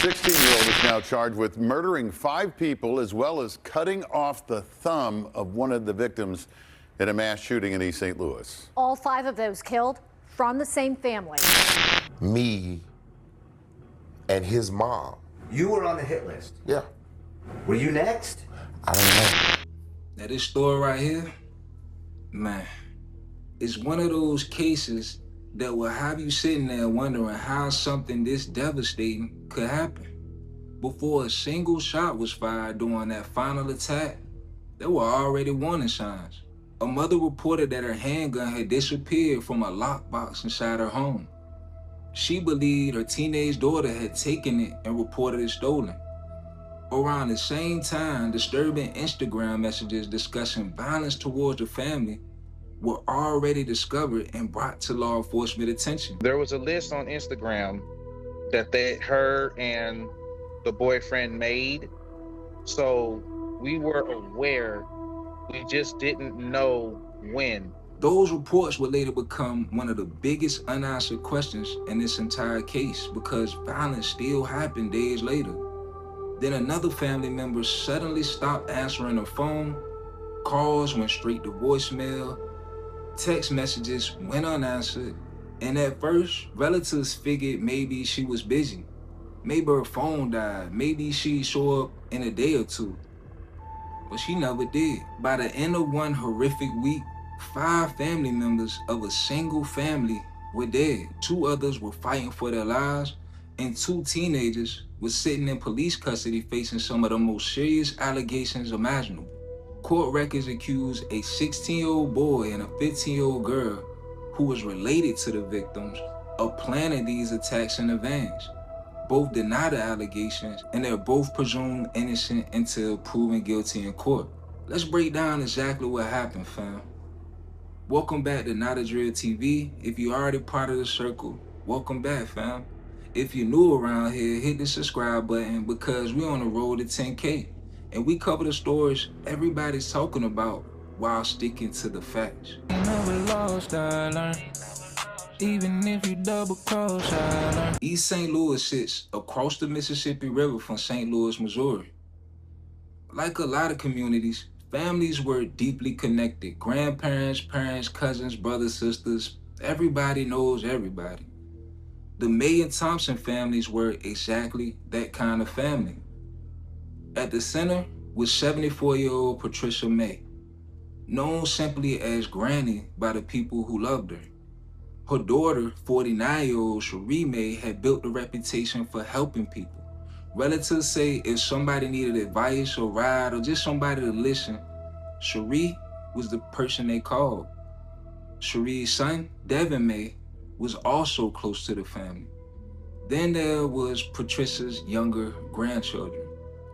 16-year-old is now charged with murdering 5 people as well as cutting off the thumb of one of the victims in a mass shooting in East St. Louis. All 5 of those killed from the same family. Me and his mom. You were on the hit list? Yeah. Were you next? I don't know. Now this story right here, man, it's one of those cases that will have you sitting there wondering how something this devastating could happen. Before a single shot was fired during that final attack, there were already warning signs. A mother reported that her handgun had disappeared from a lockbox inside her home. She believed her teenage daughter had taken it and reported it stolen. Around the same time, disturbing Instagram messages discussing violence towards the family were already discovered and brought to law enforcement attention. There was a list on Instagram that her and the boyfriend made. So we were aware, we just didn't know when. Those reports would later become one of the biggest unanswered questions in this entire case because violence still happened days later. Then another family member suddenly stopped answering her phone, calls went straight to voicemail, text messages went unanswered, and at first, relatives figured maybe she was busy. Maybe her phone died, maybe she'd show up in a day or two. But she never did. By the end of one horrific week, 5 family members of a single family were dead. 2 others were fighting for their lives, and 2 teenagers were sitting in police custody facing some of the most serious allegations imaginable. Court records accuse a 16-year-old boy and a 15-year-old girl who was related to the victims of planning these attacks in advance. Both deny the allegations, and they're both presumed innocent until proven guilty in court. Let's break down exactly what happened, fam. Welcome back to NotADrillTV. If you're already part of the circle, welcome back, fam. If you're new around here, hit the subscribe button because we're on the road to 10K. And we cover the stories everybody's talking about while sticking to the facts. Never lost, I learned. Even if you double cross, I learned. East St. Louis sits across the Mississippi River from St. Louis, Missouri. Like a lot of communities, families were deeply connected. Grandparents, parents, cousins, brothers, sisters, everybody knows everybody. The May and Thompson families were exactly that kind of family. At the center was 74-year-old Patricia May, known simply as Granny by the people who loved her. Her daughter, 49-year-old Sheree May, had built a reputation for helping people. Relatives say if somebody needed advice or ride or just somebody to listen, Sheree was the person they called. Sheree's son, Devon May, was also close to the family. Then there was Patricia's younger grandchildren.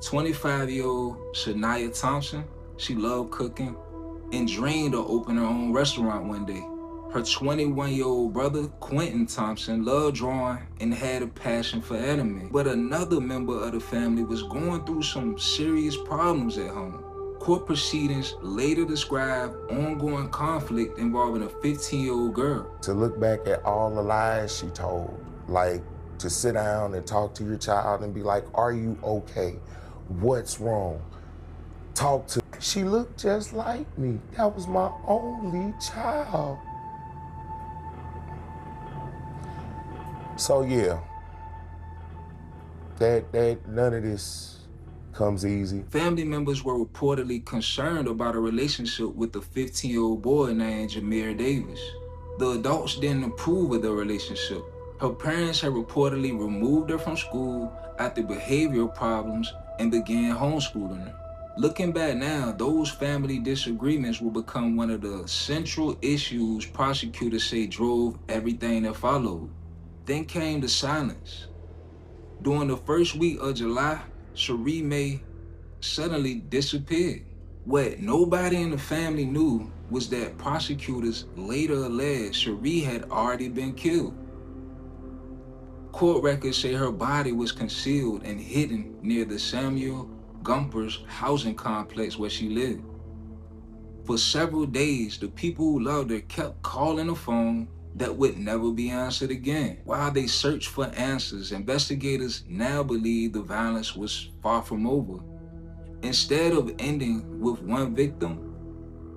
25-year-old Shaniah Thompson, she loved cooking and dreamed of opening her own restaurant one day. Her 21-year-old brother, Quentyn Thompson, loved drawing and had a passion for anime. But another member of the family was going through some serious problems at home. Court proceedings later described ongoing conflict involving a 15-year-old girl. To look back at all the lies she told, like to sit down and talk to your child and be like, are you okay? What's wrong? Talk to. She looked just like me. That was my only child. So yeah, that none of this comes easy. Family members were reportedly concerned about a relationship with a 15-year-old boy named Jameer Davis. The adults didn't approve of the relationship. Her parents had reportedly removed her from school after behavioral problems and began homeschooling her. Looking back now, those family disagreements will become one of the central issues prosecutors say drove everything that followed. Then came the silence. During the first week of July, Sheree May suddenly disappeared. What nobody in the family knew was that prosecutors later alleged Sheree had already been killed. Court records say her body was concealed and hidden near the Samuel Gompers housing complex where she lived. For several days, the people who loved her kept calling the phone that would never be answered again. While they searched for answers, investigators now believe the violence was far from over. Instead of ending with one victim,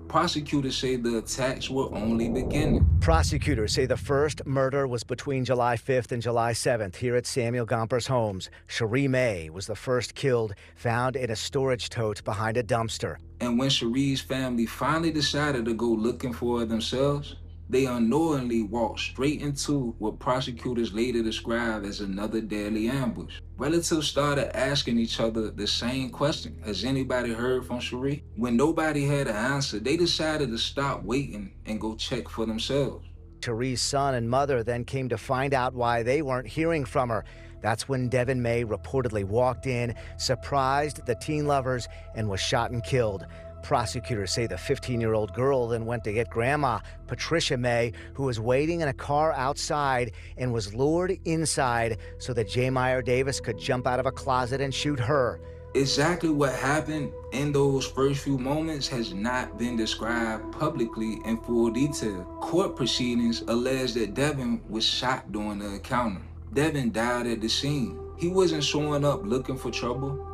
prosecutors say the attacks were only beginning. Prosecutors say the first murder was between July 5th and July 7th here at Samuel Gompers' homes. Sheree May was the first killed, found in a storage tote behind a dumpster. And when Sheree's family finally decided to go looking for her themselves, they unknowingly walked straight into what prosecutors later described as another deadly ambush. Relatives started asking each other the same question: has anybody heard from Sheree? When nobody had an answer, they decided to stop waiting and go check for themselves. Sheree's son and mother then came to find out why they weren't hearing from her. That's when Devon May reportedly walked in, surprised the teen lovers, and was shot and killed. Prosecutors say the 15-year-old girl then went to get Grandma, Patricia May, who was waiting in a car outside and was lured inside so that Jamier Davis could jump out of a closet and shoot her. Exactly what happened in those first few moments has not been described publicly in full detail. Court proceedings allege that Devon was shot during the encounter. Devon died at the scene. He wasn't showing up looking for trouble.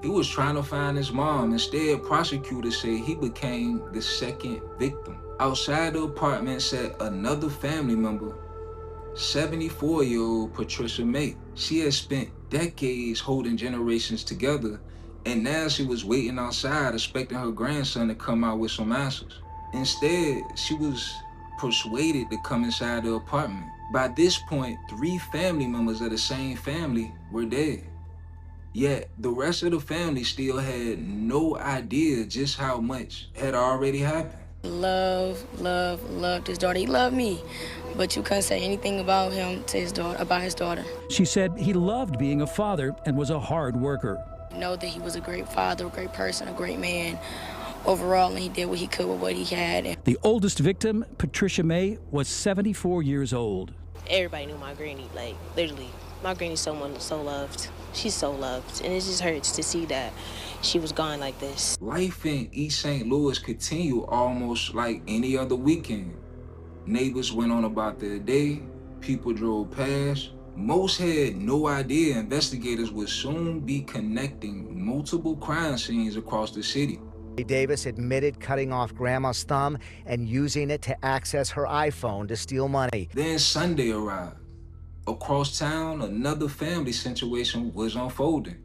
He was trying to find his mom. Instead, prosecutors say he became the second victim. Outside the apartment sat another family member, 74-year-old Patricia May. She had spent decades holding generations together, and now she was waiting outside expecting her grandson to come out with some answers. Instead, she was persuaded to come inside the apartment. By this point, 3 family members of the same family were dead. Yet, the rest of the family still had no idea just how much had already happened. Loved his daughter. He loved me, but you couldn't say anything about him to his daughter, about his daughter. She said he loved being a father and was a hard worker. Know that he was a great father, a great person, a great man overall, and he did what he could with what he had. The oldest victim, Patricia May, was 74 years old. Everybody knew my granny, like literally. My granny's someone so loved. She's so loved, and it just hurts to see that she was gone like this. Life in East St. Louis continued almost like any other weekend. Neighbors went on about their day, people drove past. Most had no idea investigators would soon be connecting multiple crime scenes across the city. Davis admitted cutting off Grandma's thumb and using it to access her iPhone to steal money. Then Sunday arrived. Across town, another family situation was unfolding.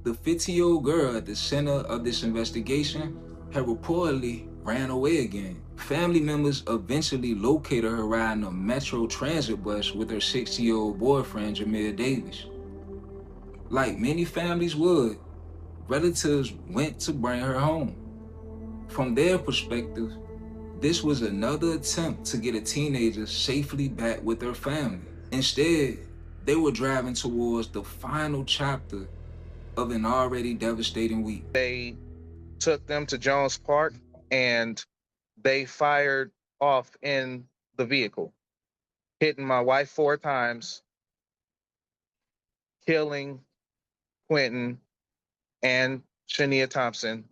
The 15-year-old girl at the center of this investigation had reportedly ran away again. Family members eventually located her riding a Metro Transit bus with her 16-year-old boyfriend, Jamier Davis. Like many families would, relatives went to bring her home. From their perspective, this was another attempt to get a teenager safely back with her family. Instead, they were driving towards the final chapter of an already devastating week. They took them to Jones Park and they fired off in the vehicle, hitting my wife 4 times, killing Quentyn and Shaniah Thompson,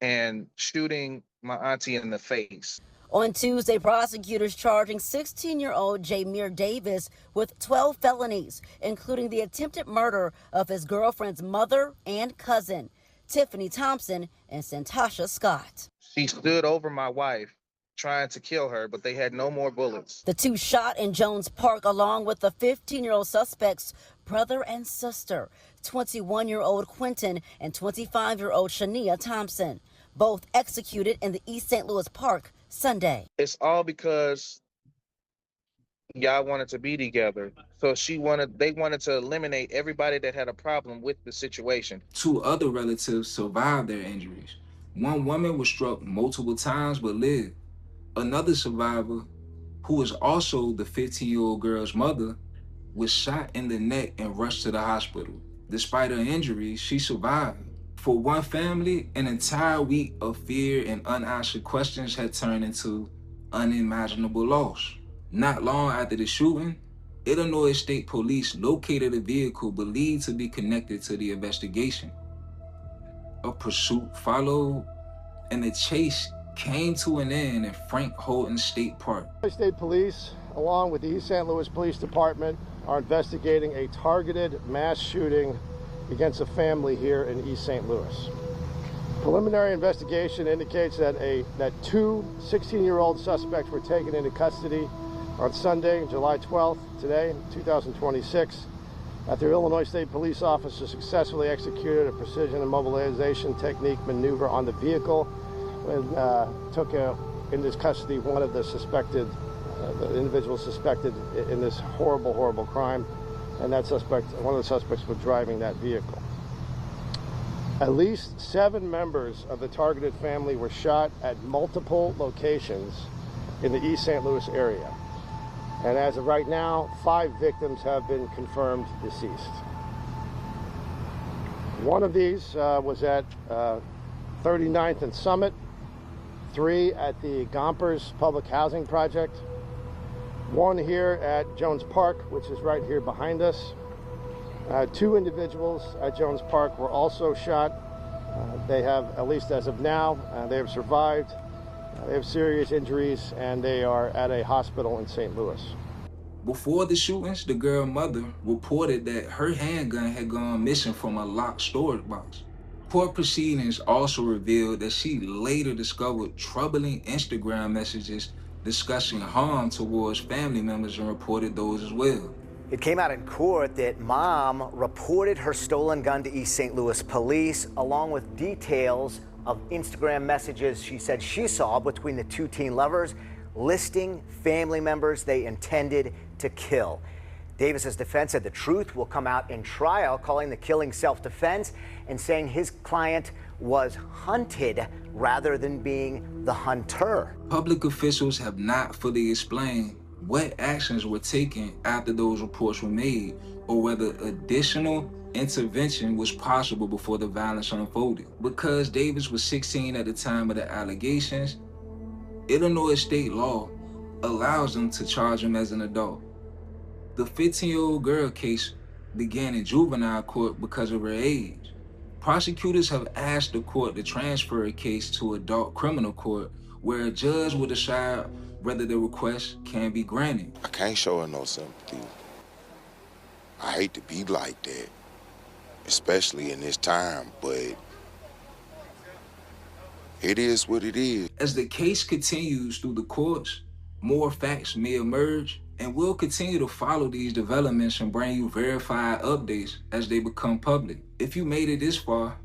and shooting my auntie in the face. On Tuesday, prosecutors charging 16-year-old Jamier Davis with 12 felonies, including the attempted murder of his girlfriend's mother and cousin, Tiffany Thompson and Santasha Scott. She stood over my wife trying to kill her, but they had no more bullets. The 2 shot in Jones Park along with the 15-year-old suspect's brother and sister, 21-year-old Quentyn and 25-year-old Shaniah Thompson, both executed in the East St. Louis Park Sunday. It's all because y'all wanted to be together. So they wanted to eliminate everybody that had a problem with the situation. 2 other relatives survived their injuries. One woman was struck multiple times but lived. Another survivor, who was also the 15-year-old girl's mother, was shot in the neck and rushed to the hospital. Despite her injuries, she survived. For one family, an entire week of fear and unanswered questions had turned into unimaginable loss. Not long after the shooting, Illinois State Police located a vehicle believed to be connected to the investigation. A pursuit followed, and the chase came to an end in Frank Holton State Park. State Police, along with the East St. Louis Police Department, are investigating a targeted mass shooting against a family here in East St. Louis. Preliminary investigation indicates that two 16-year-old suspects were taken into custody on Sunday, July 12th, today, 2026, after Illinois State Police officers successfully executed a precision immobilization technique maneuver on the vehicle and took into custody one of the suspected, the individuals suspected in this horrible, horrible crime, and that suspect, one of the suspects was driving that vehicle. At least 7 members of the targeted family were shot at multiple locations in the East St. Louis area. And as of right now, 5 victims have been confirmed deceased. One of these was at 39th and Summit, 3 at the Gompers public housing project, 1 here at Jones Park, which is right here behind us. 2 individuals at Jones Park were also shot. They have, at least as of now, they have survived. They have serious injuries, and they are at a hospital in St. Louis. Before the shootings, the girl's mother reported that her handgun had gone missing from a locked storage box. Court proceedings also revealed that she later discovered troubling Instagram messages discussing harm towards family members and reported those as well. It came out in court that mom reported her stolen gun to East St. Louis police, along with details of Instagram messages she said she saw between the 2 teen lovers, listing family members they intended to kill. Davis's defense said the truth will come out in trial, calling the killing self-defense and saying his client was hunted rather than being the hunter. Public officials have not fully explained what actions were taken after those reports were made, or whether additional intervention was possible before the violence unfolded. Because Davis was 16 at the time of the allegations, Illinois state law allows them to charge him as an adult. The 15-year-old girl case began in juvenile court because of her age. Prosecutors have asked the court to transfer a case to adult criminal court, where a judge will decide whether the request can be granted. I can't show her no sympathy. I hate to be like that, especially in this time, but it is what it is. As the case continues through the courts, more facts may emerge, and we'll continue to follow these developments and bring you verified updates as they become public. If you made it this far,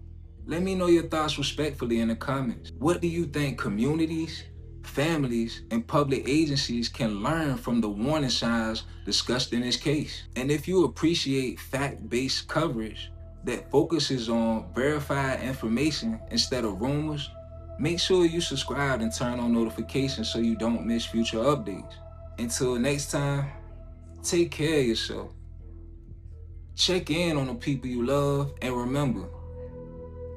let me know your thoughts respectfully in the comments. What do you think communities, families, and public agencies can learn from the warning signs discussed in this case? And if you appreciate fact-based coverage that focuses on verified information instead of rumors, make sure you subscribe and turn on notifications so you don't miss future updates. Until next time, take care of yourself. Check in on the people you love, and remember,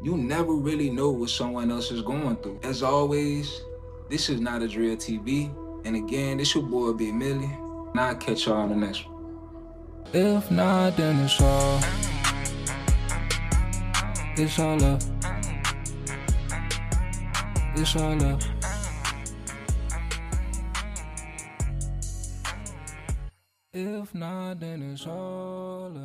you never really know what someone else is going through. As always, this is NotADrillTV, and again, this your boy Big Millie, and I'll catch y'all on the next one. If not, then it's all up. It's all up. If not, then it's all up.